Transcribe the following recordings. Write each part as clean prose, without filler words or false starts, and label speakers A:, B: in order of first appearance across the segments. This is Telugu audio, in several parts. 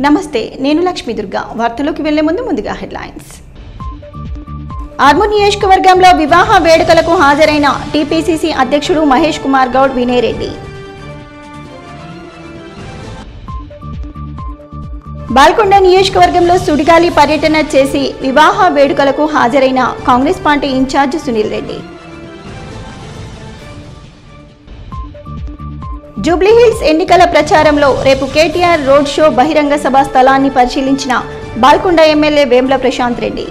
A: నమస్తే, నేను లక్ష్మీ దుర్గా. వార్తలోకి వెళ్లే ముందుగా హెడ్లైన్స్. ఆర్మూర్ నియోజకవర్గంలో వివాహ వేడుకలకు హాజరైన టీపీసీసీ అధ్యక్షుడు మహేష్ కుమార్ గౌడ్, వినయ్ రెడ్డి. బాల్కొండ నియోజకవర్గంలో సుడిగాలి పర్యటన చేసి వివాహ వేడుకలకు హాజరైన కాంగ్రెస్ పార్టీ ఇన్ఛార్జ్ సునీల్ రెడ్డి. జూబ్లీహిల్స్ ఎన్నికల ప్రచారంలో రేపు కేటీఆర్ రోడ్ షో బహిరంగ సభ స్థలాన్ని పరిశీలించిన బాల్కొండ ఎమ్మెల్యే వేముల ప్రశాంత్ రెడ్డి.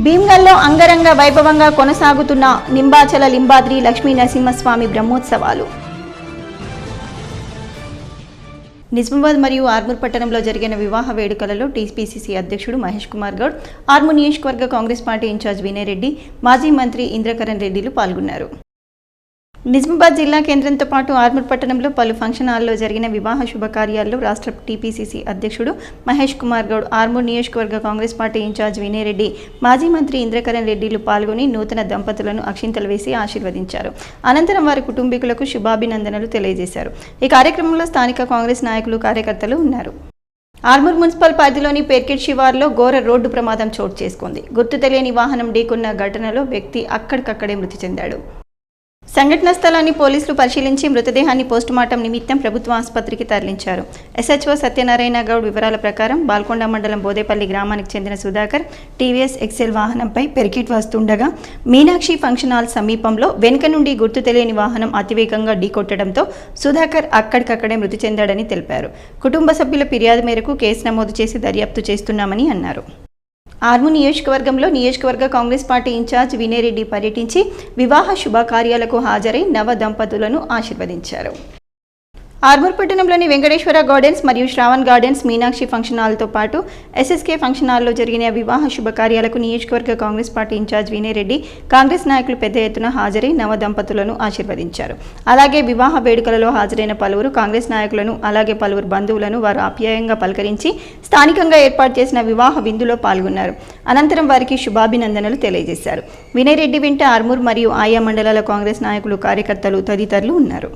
A: భీమ్గల్లో అంగరంగ వైభవంగా కొనసాగుతున్న నింబాచల లింబాద్రి లక్ష్మీ నరసింహస్వామి బ్రహ్మోత్సవాలు. నిజామాబాద్ మరియు ఆర్మూర్ పట్టణంలో జరిగిన వివాహ వేడుకలలో టీపీసీసీ అధ్యక్షుడు మహేష్ కుమార్ గౌడ్, ఆర్మూర్ నియోజకవర్గ కాంగ్రెస్ పార్టీ ఇన్ఛార్జ్ వినయ్ రెడ్డి, మాజీ మంత్రి ఇంద్రకరణ్ రెడ్డిలు పాల్గొన్నారు. నిజామాబాద్ జిల్లా కేంద్రంతో పాటు ఆర్మూర్ పట్టణంలో పలు ఫంక్షన్ హాల్లో జరిగిన వివాహ శుభకార్యాల్లో రాష్ట్ర టీపీసీసీ అధ్యక్షుడు మహేష్ కుమార్ గౌడ్, ఆర్మూర్ నియోజకవర్గ కాంగ్రెస్ పార్టీ ఇన్ఛార్జ్ వినయ్ రెడ్డి, మాజీ మంత్రి ఇంద్రకరణ్ రెడ్డిలు పాల్గొని నూతన దంపతులను అక్షింతలు వేసి ఆశీర్వదించారు. అనంతరం వారి కుటుంబీకులకు శుభాభినందనలు తెలియజేశారు. ఈ కార్యక్రమంలో స్థానిక కాంగ్రెస్ నాయకులు, కార్యకర్తలు ఉన్నారు. ఆర్మూర్ మున్సిపల్ పరిధిలోని పేర్కెట్ శివార్లో ఘోర రోడ్డు ప్రమాదం చోటు చేసుకుంది. గుర్తు తెలియని వాహనం ఢీకొన్న ఘటనలో వ్యక్తి అక్కడికక్కడే మృతి చెందాడు. సంఘటనా స్థలాన్ని పోలీసులు పరిశీలించి మృతదేహాన్ని పోస్టుమార్టం నిమిత్తం ప్రభుత్వ ఆసుపత్రికి తరలించారు. ఎస్హెచ్ఓ సత్యనారాయణ గౌడ్ వివరాల ప్రకారం బాల్కొండ మండలం బోదేపల్లి గ్రామానికి చెందిన సుధాకర్ టీవీఎస్ ఎక్సెల్ వాహనంపై పెరికిట్ వస్తుండగా మీనాక్షి ఫంక్షన్ హాల్ సమీపంలో వెనుక నుండి గుర్తు తెలియని వాహనం అతివేగంగా ఢీకొట్టడంతో సుధాకర్ అక్కడికక్కడే మృతి చెందాడని తెలిపారు. కుటుంబ సభ్యుల ఫిర్యాదు మేరకు కేసు నమోదు చేసి దర్యాప్తు చేస్తున్నామని అన్నారు. ఆర్మూర్ నియోజకవర్గంలో నియోజకవర్గ కాంగ్రెస్ పార్టీ ఇన్ఛార్జ్ వినయ్ రెడ్డి పర్యటించి వివాహ శుభకార్యాలకు హాజరై నవ దంపతులను ఆశీర్వదించారు. ఆర్మూర్ పట్టణంలోని వెంకటేశ్వర గార్డెన్స్ మరియు శ్రావణ్ గార్డెన్స్, మీనాక్షి ఫంక్షన్ హాల్తో పాటు ఎస్ఎస్కే ఫంక్షన్ హాల్లో జరిగిన వివాహ శుభకార్యాలకు నియోజకవర్గ కాంగ్రెస్ పార్టీ ఇన్ఛార్జ్ వినయ్ రెడ్డి, కాంగ్రెస్ నాయకులు పెద్ద ఎత్తున హాజరై నవ దంపతులను ఆశీర్వదించారు. అలాగే వివాహ వేడుకలలో హాజరైన పలువురు కాంగ్రెస్ నాయకులను, అలాగే పలువురు బంధువులను వారు ఆప్యాయంగా పలకరించి స్థానికంగా ఏర్పాటు చేసిన వివాహ విందులో పాల్గొన్నారు. అనంతరం వారికి శుభాభినందనలు తెలియజేశారు. వినయ్ రెడ్డి వెంట ఆర్మూర్ మరియు ఆయా మండలాల కాంగ్రెస్ నాయకులు, కార్యకర్తలు తదితరులు ఉన్నారు.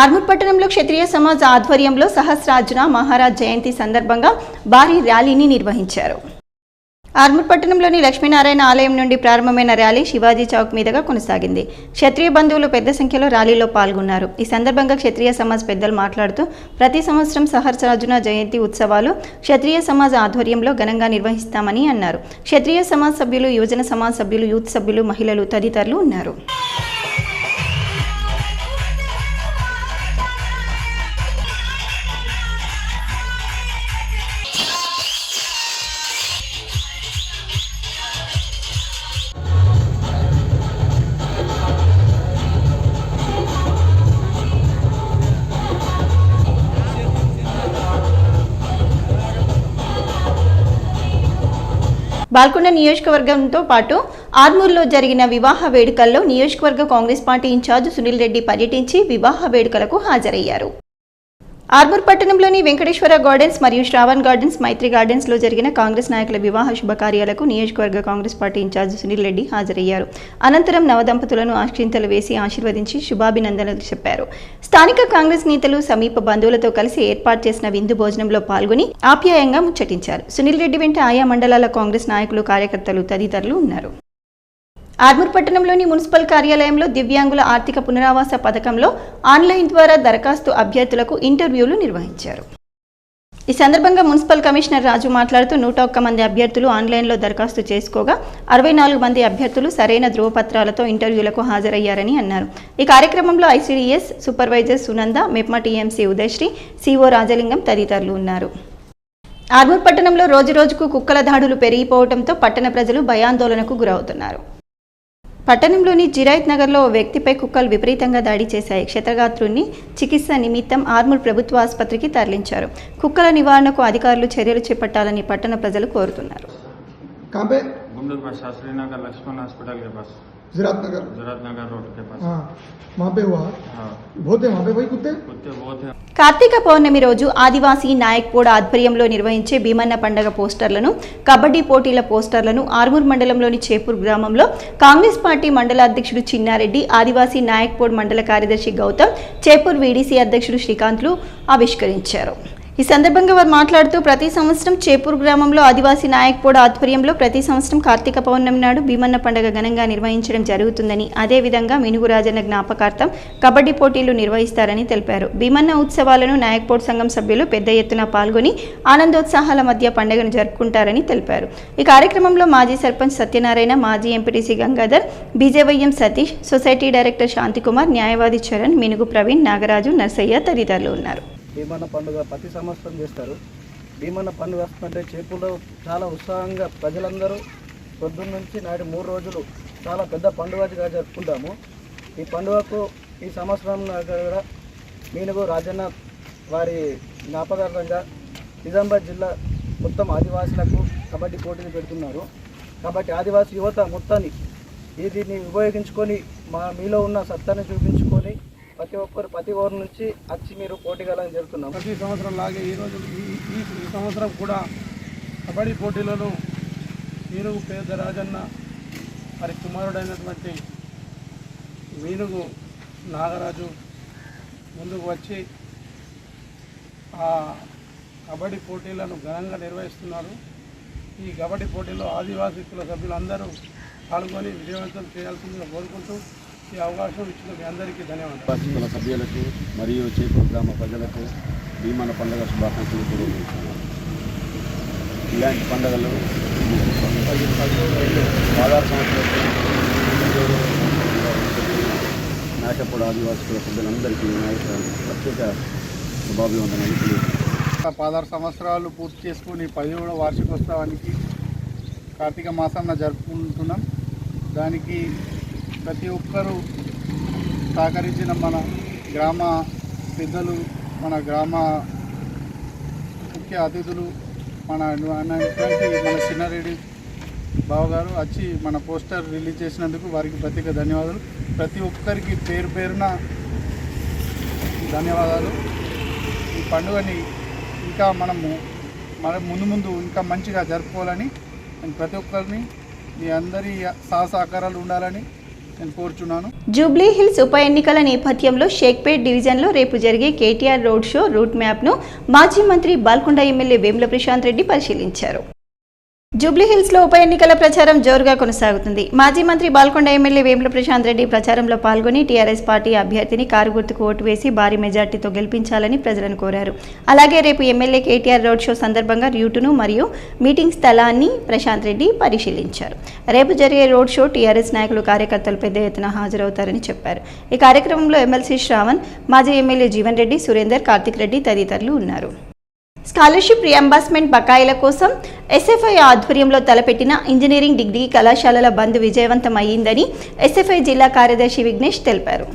A: ఆర్మూర్ పట్టణంలో క్షత్రియ సమాజ్ ఆధ్వర్యంలో సహస్రార్జున మహారాజ్ జయంతి సందర్భంగా భారీ ర్యాలీని నిర్వహించారు. ఆర్మూర్ పట్టణంలోని లక్ష్మీనారాయణ ఆలయం నుండి ప్రారంభమైన ర్యాలీ శివాజీ చౌక్ మీదుగా కొనసాగింది. క్షత్రియ బంధువులు పెద్ద సంఖ్యలో ర్యాలీలో పాల్గొన్నారు. ఈ సందర్భంగా క్షత్రియ సమాజ్ పెద్దలు మాట్లాడుతూ ప్రతి సంవత్సరం సహస్రార్జున జయంతి ఉత్సవాలు క్షత్రియ సమాజ్ ఆధ్వర్యంలో ఘనంగా నిర్వహిస్తామని అన్నారు. క్షత్రియ సమాజ్ సభ్యులు, యువజన సమాజ్ సభ్యులు, యూత్ సభ్యులు, మహిళలు తదితరులు ఉన్నారు. బాల్కొండ నియోజకవర్గంతో పాటు ఆర్మూర్లో జరిగిన వివాహ వేడుకల్లో నియోజకవర్గ కాంగ్రెస్ పార్టీ ఇన్ఛార్జ్ సునీల్ రెడ్డి పర్యటించి వివాహ వేడుకలకు హాజరయ్యారు. ఆర్మూర్ పట్టణంలోని వెంకటేశ్వర గార్డెన్స్ మరియు శ్రావణ్ గార్డెన్స్, మైత్రి గార్డెన్స్లో జరిగిన కాంగ్రెస్ నాయకుల వివాహ శుభకార్యాలకు నియోజకవర్గ కాంగ్రెస్ పార్టీ ఇన్ఛార్జ్ సునీల్ రెడ్డి హాజరయ్యారు. అనంతరం నవదంపతులను అక్షింతలు వేసి ఆశీర్వదించి శుభాభినందనలు చెప్పారు. స్థానిక కాంగ్రెస్ నేతలు సమీప బంధువులతో కలిసి ఏర్పాటు చేసిన విందు భోజనంలో పాల్గొని ఆప్యాయంగా ముచ్చటించారు. సునీల్ రెడ్డి వెంట ఆయా మండలాల కాంగ్రెస్ నాయకులు, కార్యకర్తలు తదితరులు ఉన్నారు. ఆర్మూర్ పట్టణంలోని మున్సిపల్ కార్యాలయంలో దివ్యాంగుల ఆర్థిక పునరావాస పథకంలో ఆన్లైన్ ద్వారా దరఖాస్తు అభ్యర్థులకు ఇంటర్వ్యూలు నిర్వహించారు. ఈ సందర్భంగా మున్సిపల్ కమిషనర్ రాజు మాట్లాడుతూ 101 మంది అభ్యర్థులు ఆన్లైన్లో దరఖాస్తు చేసుకోగా 64 మంది అభ్యర్థులు సరైన ధృవపత్రాలతో ఇంటర్వ్యూలకు హాజరయ్యారని అన్నారు. ఈ కార్యక్రమంలో ICDS supervisor Sunanda, MEPMA TMC Udayasri, CO Rajalingam తదితరులు ఉన్నారు. ఆర్మూర్ పట్టణంలో రోజురోజుకు కుక్కల దాడులు పెరిగిపోవడంతో పట్టణ ప్రజలు భయాందోళనకు గురవుతున్నారు. పట్టణంలోని జిరాయిత్ నగర్లో ఓ వ్యక్తిపై కుక్కలు విపరీతంగా దాడి చేశాయి. క్షతగాత్రుణ్ణి చికిత్స నిమిత్తం ఆర్మూర్ ప్రభుత్వ ఆసుపత్రికి తరలించారు. కుక్కల నివారణకు అధికారులు చర్యలు చేపట్టాలని పట్టణ ప్రజలు కోరుతున్నారు.
B: गुजरात नगर रोड के पास। हाँ, वहाँ पे हुआ। हाँ, बहुत है वहाँ पे भाई कुत्ते बहुत है।
A: కార్తీక పౌర్ణమి రోజు ఆదివాసీ నాయక్పూడ్ ఆధ్వర్యంలో నిర్వహించే భీమన్న పండగ పోస్టర్లను, కబడ్డీ పోటీల పోస్టర్లను ఆర్మూర్ మండలంలోని చేపూర్ గ్రామంలో కాంగ్రెస్ పార్టీ మండల అధ్యక్షుడు చిన్నారెడ్డి, ఆదివాసీ నాయక్పూడ్ మండల కార్యదర్శి గౌతమ్, చేపూర్ వీడీసీ అధ్యక్షుడు శ్రీకాంత్లు ఆవిష్కరించారు. ఈ సందర్భంగా వారు మాట్లాడుతూ ప్రతి సంవత్సరం చేపూర్ గ్రామంలో ఆదివాసీ నాయక్పూడ్ ఆధ్వర్యంలో ప్రతి సంవత్సరం కార్తీక పౌర్ణమి నాడు భీమన్న పండుగ ఘనంగా నిర్వహించడం జరుగుతుందని, అదేవిధంగా మినుగు రాజన్న జ్ఞాపకార్థం కబడ్డీ పోటీలు నిర్వహిస్తారని తెలిపారు. భీమన్న ఉత్సవాలను నాయక్పూడ్ సంఘం సభ్యులు పెద్ద ఎత్తున పాల్గొని ఆనందోత్సాహాల మధ్య పండుగను జరుపుకుంటారని తెలిపారు. ఈ కార్యక్రమంలో మాజీ సర్పంచ్ సత్యనారాయణ, మాజీ MPTC Gangadhar, BJYM Satish, society director Shanti Kumar, న్యాయవాది చరణ్, మినుగు ప్రవీణ్, నాగరాజు, నర్సయ్య తదితరులు ఉన్నారు.
C: భీమన్న పండుగ ప్రతి సంవత్సరం చేస్తారు. భీమన్న పండుగ వస్తుంటే చేపూర్లో చాలా ఉత్సాహంగా ప్రజలందరూ పొద్దున్న నుంచి నాటి 3 రోజులు చాలా పెద్ద పండుగగా జరుపుకుంటాము. ఈ పండుగకు ఈ సంవత్సరం కూడా మీనుగు రాజన్న వారి జ్ఞాపకార్థంగా నిజామాబాద్ జిల్లా మొత్తం ఆదివాసులకు కబడ్డీ పోటీలు పెడుతున్నారు. కాబట్టి ఆదివాసీ యువత మొత్తాన్ని దీన్ని ఉపయోగించుకొని మీలో ఉన్న సత్తాన్ని చూపించుకొని ప్రతి ఊరు నుంచి వచ్చి మీరు పోటీగాలని జరుగుతున్నాం.
B: ప్రతి సంవత్సరం లాగే ఈరోజు ఈ సంవత్సరం కూడా కబడ్డీ పోటీలను మీనుగు పేద రాజన్న వారి కుమారుడైనటువంటి మీనుగు నాగరాజు ముందుకు వచ్చి ఆ కబడ్డీ పోటీలను ఘనంగా నిర్వహిస్తున్నారు. ఈ కబడ్డీ పోటీలో ఆదివాసీ కుల సభ్యులందరూ పాల్గొని విజయవంతం చేయాల్సిందిగా కోరుకుంటూ ఈ అవకాశం ఇచ్చిన మీ అందరికీ ధన్యవాదాలు.
D: కుల సభ్యులకు మరియు చేపూర్ గ్రామ ప్రజలకు భీమన్న పండుగ శుభాకాంక్షలు తెలియజేస్తున్నాను. ఇలాంటి పండుగలు 16 సంవత్సరాలు నాయకపూడ్ ఆదివాసీ కుల సభ్యులందరికీ ప్రత్యేక శుభాభివందనాలు తెలియజేస్తున్నాను.
B: 16 సంవత్సరాలు పూర్తి చేసుకుని 17వ వార్షికోత్సవానికి కార్తీక మాసంలో జరుపుకుంటున్నాం. దానికి ప్రతి ఒక్కరూ సహకరించిన మన గ్రామ పెద్దలు, మన గ్రామ ముఖ్య అతిథులు, మన చిన్నారెడ్డి బావగారు వచ్చి మన పోస్టర్ రిలీజ్ చేసినందుకు వారికి ప్రత్యేక ధన్యవాదాలు. ప్రతి ఒక్కరికి పేరు పేరున ధన్యవాదాలు. ఈ పండుగని ఇంకా మన ముందు ఇంకా మంచిగా జరుపుకోవాలని నేను ప్రతి ఒక్కరిని మీ అందరి సహకారాలు ఉండాలని నేను కోరుచున్నాను.
A: జూబ్లీ హిల్స్ ఉప ఎన్నికల నేపథ్యంలో షేక్పేట్ డివిజన్లో రేపు జరిగే కేటీఆర్ రోడ్ షో రూట్ మ్యాప్ను మాజీ మంత్రి బాల్కొండ ఎమ్మెల్యే వేముల ప్రశాంత్ రెడ్డి పరిశీలించారు. జూబ్లీహిల్స్లో ఉప ఎన్నికల ప్రచారం జోరుగా కొనసాగుతుంది. మాజీ మంత్రి బాల్కొండ ఎమ్మెల్యే వేముల ప్రశాంత్ రెడ్డి ప్రచారంలో పాల్గొని టీఆర్ఎస్ పార్టీ అభ్యర్థిని కారు గుర్తుకు ఓటు వేసి భారీ మెజార్టీతో గెలిపించాలని ప్రజలను కోరారు. అలాగే రేపు ఎమ్మెల్యే కేటీఆర్ రోడ్ షో సందర్భంగా రూటును మరియు మీటింగ్ స్థలాన్ని ప్రశాంత్ రెడ్డి పరిశీలించారు. రేపు జరిగే రోడ్ షో టీఆర్ఎస్ నాయకులు, కార్యకర్తలు పెద్ద ఎత్తున హాజరవుతారని చెప్పారు. ఈ కార్యక్రమంలో ఎమ్మెల్సీ శ్రావణ్, మాజీ ఎమ్మెల్యే జీవన్ రెడ్డి, సురేందర్, కార్తిక్ రెడ్డి తదితరులు ఉన్నారు. స్కాలర్షిప్ రియంబర్స్మెంట్ బకాయిల కోసం ఎస్ఎఫ్ఐ ఆధ్వర్యంలో తలపెట్టిన ఇంజనీరింగ్ డిగ్రీ కళాశాలల బంద్ విజయవంతం అయ్యిందని ఎస్ఎఫ్ఐ జిల్లా కార్యదర్శి విఘ్నేష్ తెలిపారు.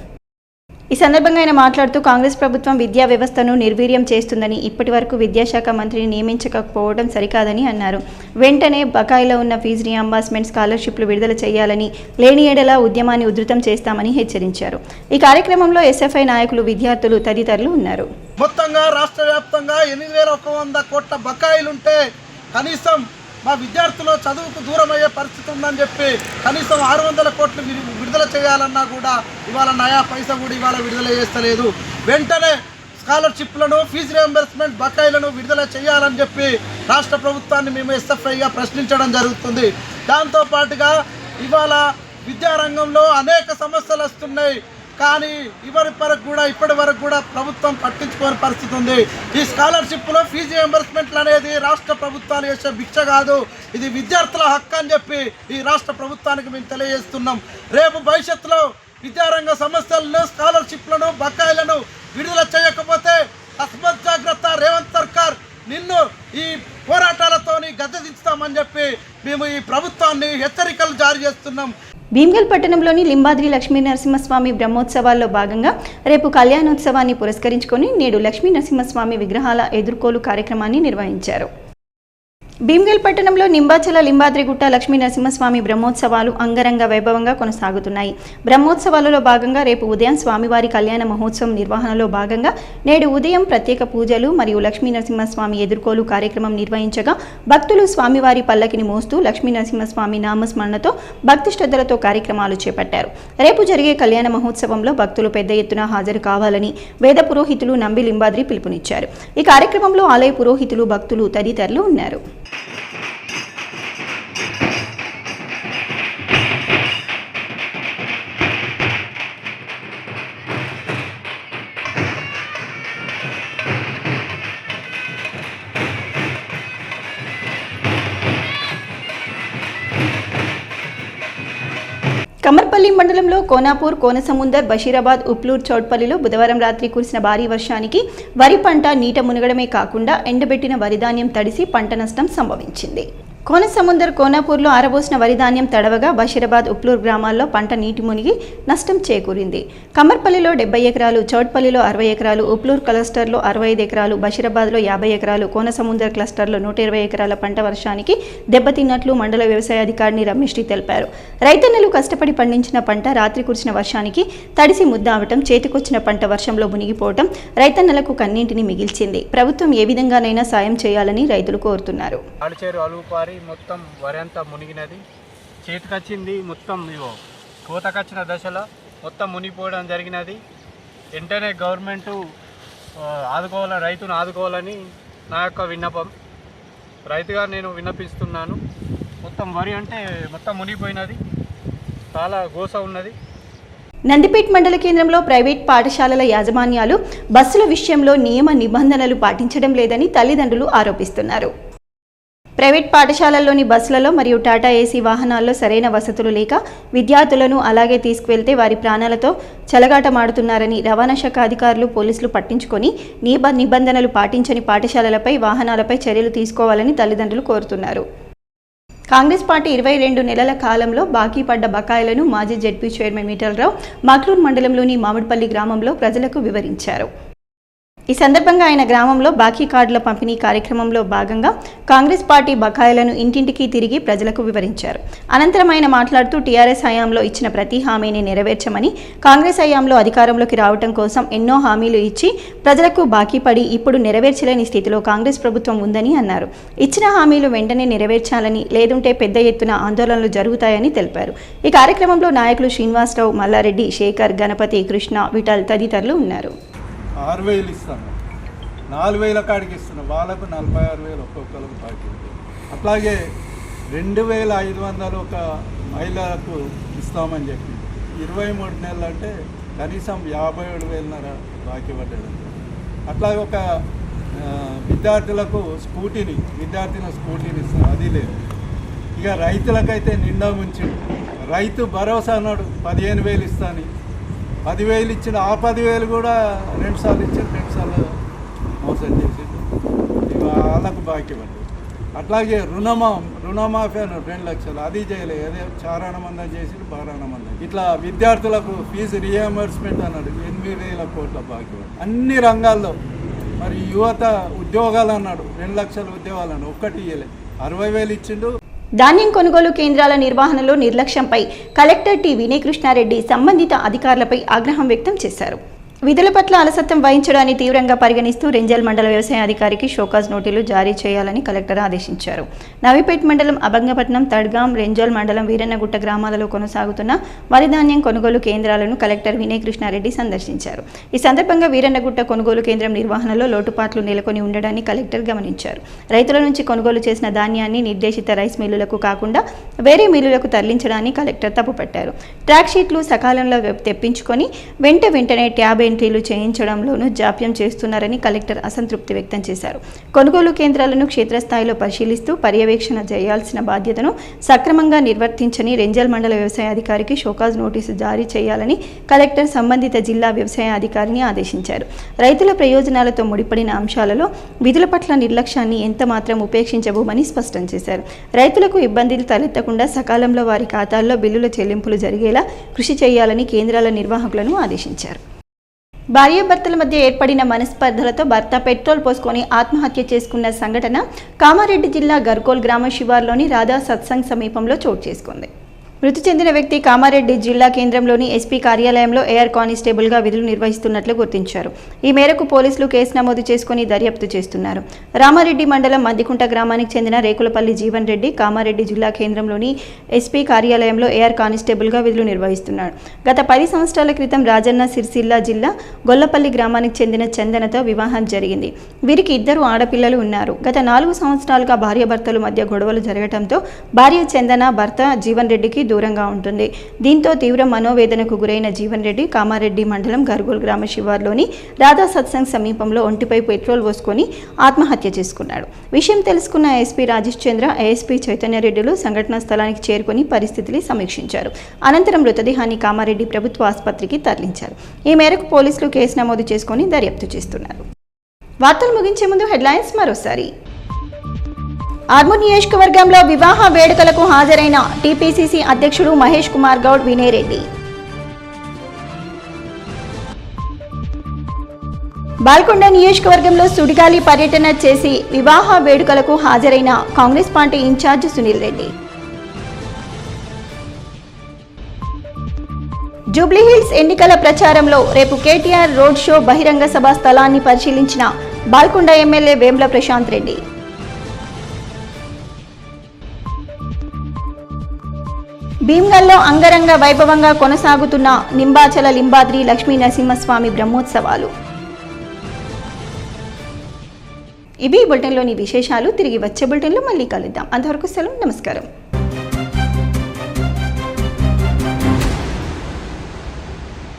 A: ఈ సందర్భంగా ఆయన మాట్లాడుతూ కాంగ్రెస్ ప్రభుత్వం విద్యా వ్యవస్థను నిర్వీర్యం చేస్తుందని, ఇప్పటి వరకు విద్యాశాఖ మంత్రిని నియమించకపోవడం సరికాదని అన్నారు. వెంటనే బకాయిలో ఉన్న ఫీజు రియంబర్స్మెంట్, స్కాలర్షిప్లు విడుదల చేయాలని, లేని ఎడల ఉద్యమాన్ని ఉధృతం చేస్తామని హెచ్చరించారు. ఈ కార్యక్రమంలో ఎస్ఎఫ్ఐ నాయకులు, విద్యార్థులు తదితరులు ఉన్నారు.
C: మొత్తంగా రాష్ట్ర వ్యాప్తంగా 8100 కోట్ల బకాయిలుంటే కనీసం మా విద్యార్థులు చదువుకు దూరం అయ్యే పరిస్థితి ఉందని చెప్పి కనీసం 600 కోట్లు విడుదల చేయాలన్నా కూడా ఇవాళ నయా పైసా కూడా ఇవాళ విడుదల చేస్తలేదు. వెంటనే స్కాలర్షిప్లను, ఫీజు రియంబర్స్మెంట్ బకాయిలను విడుదల చేయాలని చెప్పి రాష్ట్ర ప్రభుత్వాన్ని మేము ఎస్ఎఫ్ఐగా ప్రశ్నించడం జరుగుతుంది. దాంతోపాటుగా ఇవాళ విద్యారంగంలో అనేక సమస్యలు వస్తున్నాయి. కానీ ఇప్పటి వరకు కూడా ప్రభుత్వం పట్టించుకోని పరిస్థితి ఉంది. ఈ స్కాలర్షిప్లో ఫీజు రియంబర్స్మెంట్లు అనేది రాష్ట్ర ప్రభుత్వాలు చేసే భిక్ష కాదు, ఇది విద్యార్థుల హక్కు అని చెప్పి ఈ రాష్ట్ర ప్రభుత్వానికి మేము తెలియజేస్తున్నాం. రేపు భవిష్యత్తులో విద్యారంగ సమస్యలను, స్కాలర్షిప్లను, బకాయిలను విడుదల చేయకపోతే తస్మత్ జాగ్రత్త, రేవంత్ సర్కార్ నిన్ను ఈ పోరాటాలతోని గద్దెదించుతామని చెప్పి మేము ఈ ప్రభుత్వాన్ని హెచ్చరికలు జారీ చేస్తున్నాం.
A: భీమ్గల్ పట్టణంలోని లింబాద్రి లక్ష్మీ నరసింహస్వామి బ్రహ్మోత్సవాల్లో భాగంగా రేపు కళ్యాణోత్సవాన్ని పురస్కరించుకొని నేడు లక్ష్మీ నరసింహస్వామి విగ్రహాల ఎదుర్కోలు కార్యక్రమాన్ని నిర్వహించారు. భీమ్గల్ పట్టణంలో నింబాచల లింబాద్రిగుట్ట లక్ష్మీ నరసింహస్వామి బ్రహ్మోత్సవాలు అంగరంగ వైభవంగా కొనసాగుతున్నాయి. బ్రహ్మోత్సవాలలో భాగంగా రేపు ఉదయం స్వామివారి కళ్యాణ మహోత్సవం నిర్వహణలో భాగంగా నేడు ఉదయం ప్రత్యేక పూజలు మరియు లక్ష్మీ నరసింహస్వామి ఎదుర్కోలు కార్యక్రమం నిర్వహించగా భక్తులు స్వామివారి పల్లకిని మోస్తూ లక్ష్మీ నరసింహస్వామి నామస్మరణతో భక్తి శ్రద్ధలతో కార్యక్రమాలు చేపట్టారు. రేపు జరిగే కళ్యాణ మహోత్సవంలో భక్తులు పెద్ద ఎత్తున హాజరు కావాలని వేద పురోహితులు నంబి లింబాద్రి పిలుపునిచ్చారు. ఈ కార్యక్రమంలో ఆలయ పురోహితులు, భక్తులు తదితరులు ఉన్నారు. కమర్పల్లి మండలంలో కోనాపూర్, కోనసముందర్, బషీరాబాద్, ఉప్లూర్, చౌట్పల్లిలో బుధవారం రాత్రి కురిసిన భారీ వర్షానికి వరి పంట నీట మునగడమే కాకుండా ఎండబెట్టిన వరి ధాన్యం తడిసి పంట నష్టం సంభవించింది. కోనసముందర్, కోనాపూర్లో ఆరబోసిన వరి ధాన్యం తడవగా బషీరాబాద్, ఉప్లూర్ గ్రామాల్లో పంట నీటి మునిగి నష్టం చేకూరింది. కమర్పల్లిలో 70 ఎకరాలు, చౌట్పల్లిలో 60 ఎకరాలు, ఉప్లూర్ క్లస్టర్లో 65 ఎకరాలు, బషీరాబాద్లో 50 ఎకరాలు, కోనసముందర్ క్లస్టర్లో 120 ఎకరాల పంట వర్షానికి దెబ్బతిన్నట్లు మండల వ్యవసాయ అధికారిని రమేష్టి తెలిపారు. రైతన్నలు కష్టపడి పండించిన పంట రాత్రి కురిసిన వర్షానికి తడిసి ముద్దావటం, చేతికొచ్చిన పంట వర్షంలో మునిగిపోవటం రైతన్నలకు కన్నీటిని మిగిల్చింది. ప్రభుత్వం ఏ విధంగానైనా సాయం చేయాలని రైతులు కోరుతున్నారు.
E: మొత్తం వరి అంతా మునిగినది, చేతికొచ్చింది మొత్తం ఇవో కోతకొచ్చిన దశలో మొత్తం మునిగిపోవడం జరిగినది. వెంటనే గవర్నమెంటు ఆదుకోవాలని, రైతును ఆదుకోవాలని నా యొక్క విన్నపం. రైతుగా నేను విన్నపిస్తున్నాను. మొత్తం వరి అంటే మొత్తం మునిగిపోయినది, చాలా గోస ఉన్నది.
A: నందిపేట్ మండల కేంద్రంలో ప్రైవేట్ పాఠశాలల యాజమాన్యాలు బస్సుల విషయంలో నియమ నిబంధనలు పాటించడం లేదని తల్లిదండ్రులు ఆరోపిస్తున్నారు. ప్రైవేట్ పాఠశాలల్లోని బస్సులలో మరియు టాటా ఏసీ వాహనాల్లో సరైన వసతులు లేక విద్యార్థులను అలాగే తీసుకువెళ్తే వారి ప్రాణాలతో చెలగాటమాడుతున్నారని రవాణా శాఖ అధికారులు, పోలీసులు పట్టించుకొని నిబంధనలు పాటించని పాఠశాలలపై, వాహనాలపై చర్యలు తీసుకోవాలని తల్లిదండ్రులు కోరుతున్నారు. కాంగ్రెస్ పార్టీ 22 నెలల కాలంలో బాకీ పడ్డ బకాయిలను మాజీ జెడ్పీ చైర్మన్ మీటల్రావు మాక్లూర్ మండలంలోని మామిడిపల్లి గ్రామంలో ప్రజలకు వివరించారు. ఈ సందర్భంగా ఆయన గ్రామంలో బాకీ కార్డుల పంపిణీ కార్యక్రమంలో భాగంగా కాంగ్రెస్ పార్టీ బకాయిలను ఇంటింటికి తిరిగి ప్రజలకు వివరించారు. అనంతరం ఆయన మాట్లాడుతూ టీఆర్ఎస్ హయాంలో ఇచ్చిన ప్రతి హామీని నెరవేర్చమని, కాంగ్రెస్ హయాంలో అధికారంలోకి రావడం కోసం ఎన్నో హామీలు ఇచ్చి ప్రజలకు బాకీ పడి ఇప్పుడు నెరవేర్చలేని స్థితిలో కాంగ్రెస్ ప్రభుత్వం ఉందని అన్నారు. ఇచ్చిన హామీలు వెంటనే నెరవేర్చాలని, లేదంటే పెద్ద ఎత్తున ఆందోళనలు జరుగుతాయని తెలిపారు. ఈ కార్యక్రమంలో నాయకులు శ్రీనివాసరావు, మల్లారెడ్డి, శేఖర్, గణపతి, కృష్ణ, విఠల్ తదితరులు ఉన్నారు.
B: 6,000 ఇస్తాను, 4,000 కాడికి ఇస్తున్నాం, వాళ్ళకు 46,000 ఒక్కొక్కరికి బాకీ. అట్లాగే 2,500 ఒక మహిళలకు ఇస్తామని చెప్పి 23 నెలలు అంటే కనీసం 57,500 బాకీ పడ్డాడు. అట్లాగే ఒక విద్యార్థులకు స్కూటీని ఇస్తాం, అది లేదు. ఇక రైతులకైతే నిండా ముంచి రైతు భరోసా అన్నాడు 15,000 ఇస్తాను, 10,000 ఇచ్చిన, ఆ 10,000 కూడా 2 సార్లు ఇచ్చారు, 2 సార్లు మోసం చేసి వాళ్ళకు బాకీ పడ్డారు. అట్లాగే రుణమాఫీ అన్నాడు 2 లక్షలు, అది చేయలేదు. అదే చారాణ మందం చేసి బారాణ మందం. ఇట్లా విద్యార్థులకు ఫీజు రియంబర్స్మెంట్ అన్నాడు 8,000 కోట్ల బాకీ పడ్డారు. అన్ని రంగాల్లో మరి యువత ఉద్యోగాలు అన్నాడు 2 లక్షల ఉద్యోగాలు అన్నాడు, ఒక్కటి ఇవ్వలేదు. 60,000 ఇచ్చిండు.
A: ధాన్యం కొనుగోలు కేంద్రాల నిర్వహణలో నిర్లక్ష్యంపై కలెక్టర్ టి వినయ్ కృష్ణారెడ్డి సంబంధిత అధికారులపై ఆగ్రహం వ్యక్తం చేశారు. విధుల పట్ల అలసత్వం వహించడాన్ని తీవ్రంగా పరిగణిస్తూ రెంజల్ మండల వ్యవసాయ అధికారికి షోకాజ్ నోటీసులు జారీ చేయాలని కలెక్టర్ ఆదేశించారు. నవీపేట్ మండలం అభంగపట్నం, తడ్గాం, రెంజల్ మండలం వీరన్నగుట్ట గ్రామాలలో కొనసాగుతున్న వరి ధాన్యం కొనుగోలు కేంద్రాలను కలెక్టర్ వినయ్ కృష్ణారెడ్డి సందర్శించారు. ఈ సందర్భంగా వీరన్నగుట్ట కొనుగోలు కేంద్రం నిర్వహణలో లోటుపాట్లు నెలకొని ఉండడాన్ని కలెక్టర్ గమనించారు. రైతుల నుంచి కొనుగోలు చేసిన ధాన్యాన్ని నిర్దేశిత రైస్ మిల్లులకు కాకుండా వేరే మిల్లులకు తరలించడాన్ని కలెక్టర్ తప్పుపట్టారు. ట్రాక్ షీట్లు సకాలంలో తెప్పించుకొని వెంటనే ట్యాబ్ ఎంట్రీలు చేయించడంలోనూ జాప్యం చేస్తున్నారని కలెక్టర్ అసంతృప్తి వ్యక్తం చేశారు. కొనుగోలు కేంద్రాలను క్షేత్రస్థాయిలో పరిశీలిస్తూ పర్యవేక్షణ చేయాల్సిన బాధ్యతను సక్రమంగా నిర్వర్తించని రెంజల్ మండల వ్యవసాయ అధికారికి షోకాజ్ నోటీసు జారీ చేయాలని కలెక్టర్ సంబంధిత జిల్లా వ్యవసాయ అధికారిని ఆదేశించారు. రైతుల ప్రయోజనాలతో ముడిపడిన అంశాలలో విధుల పట్ల నిర్లక్ష్యాన్ని ఎంతమాత్రం ఉపేక్షించబోమని స్పష్టం చేశారు. రైతులకు ఇబ్బందులు తలెత్తకుండా సకాలంలో వారి ఖాతాల్లో బిల్లుల చెల్లింపులు జరిగేలా కృషి చేయాలని కేంద్రాల నిర్వాహకులను ఆదేశించారు. భార్యాభర్తల మధ్య ఏర్పడిన మనస్పర్ధలతో భర్త పెట్రోల్ పోసుకొని ఆత్మహత్య చేసుకున్న సంఘటన కామారెడ్డి జిల్లా గర్కోల్ గ్రామ శివార్లోని రాధా సత్సంగ్ సమీపంలో చోటు చేసుకుంది. మృతి చెందిన వ్యక్తి కామారెడ్డి జిల్లా కేంద్రంలోని ఎస్పీ కార్యాలయంలో ఎయిర్ కానిస్టేబుల్గా విధులు నిర్వహిస్తున్నట్లు గుర్తించారు. ఈ మేరకు పోలీసులు కేసు నమోదు చేసుకుని దర్యాప్తు చేస్తున్నారు. రామారెడ్డి మండలం మద్దికుంట గ్రామానికి చెందిన రేకులపల్లి జీవన్ రెడ్డి కామారెడ్డి జిల్లా కేంద్రంలోని ఎస్పీ కార్యాలయంలో ఎయిర్ కానిస్టేబుల్గా విధులు నిర్వహిస్తున్నాడు. గత 10 సంవత్సరాల క్రితం రాజన్న సిరిసిల్ల జిల్లా గొల్లపల్లి గ్రామానికి చెందిన చందనతో వివాహం జరిగింది. వీరికి 2 ఆడపిల్లలు ఉన్నారు. గత 4 సంవత్సరాలుగా భార్యాభర్తల మధ్య గొడవలు జరగడంతో భార్య చందన భర్త జీవన్ రెడ్డికి దూరంగా ఉంటుంది. దీంతో తీవ్ర మనోవేదనకు గురైన జీవన్ రెడ్డి కామారెడ్డి మండలం గర్గోల్ గ్రామ శివార్లోని రాధా సత్సంగ్ సమీపంలో ఒంటిపై పెట్రోల్ పోసుకొని ఆత్మహత్య చేసుకున్నాడు. విషయం తెలుసుకున్న ఎస్పీ రాజేష్ చంద్ర, ఏఎస్పీ చైతన్య రెడ్డిలు సంఘటనా స్థలానికి చేరుకుని పరిస్థితిని సమీక్షించారు. అనంతరం మృతదేహాన్ని కామారెడ్డి ప్రభుత్వ ఆసుపత్రికి తరలించారు. ఈ మేరకు పోలీసులు కేసు నమోదు చేసుకుని దర్యాప్తు చేస్తున్నారు. వార్తలు ముగించే ముందు హెడ్లైన్స్ మరోసారి. ఆర్మూర్ నియోజకవర్గంలో వివాహ వేడుకలకు హాజరైన టీపీసీసీ అధ్యక్షుడు మహేష్ కుమార్ గౌడ్, వినయ్ రెడ్డి. బాల్కొండ నియోజకవర్గంలో సుడిగాలి పర్యటన చేసి వివాహ వేడుకలకు హాజరైన కాంగ్రెస్ పార్టీ ఇన్ఛార్జ్ సునీల్ రెడ్డి. జూబ్లీహిల్స్ ఎన్నికల ప్రచారంలో రేపు కేటీఆర్ రోడ్ షో బహిరంగ సభ స్థలాన్ని పరిశీలించిన బాల్కొండ ఎమ్మెల్యే వేముల ప్రశాంత్ రెడ్డి. భీమ్గల్లో అంగరంగ వైభవంగా కొనసాగుతున్న నింబాచల లింబాద్రి లక్ష్మీ నరసింహస్వామి బ్రహ్మోత్సవాలు. ఇవి బులెటిన్లోని విశేషాలు. తిరిగి వచ్చే బులెటిన్లో మళ్ళీ కలుద్దాం. అంతవరకు సెలవు. నమస్కారం.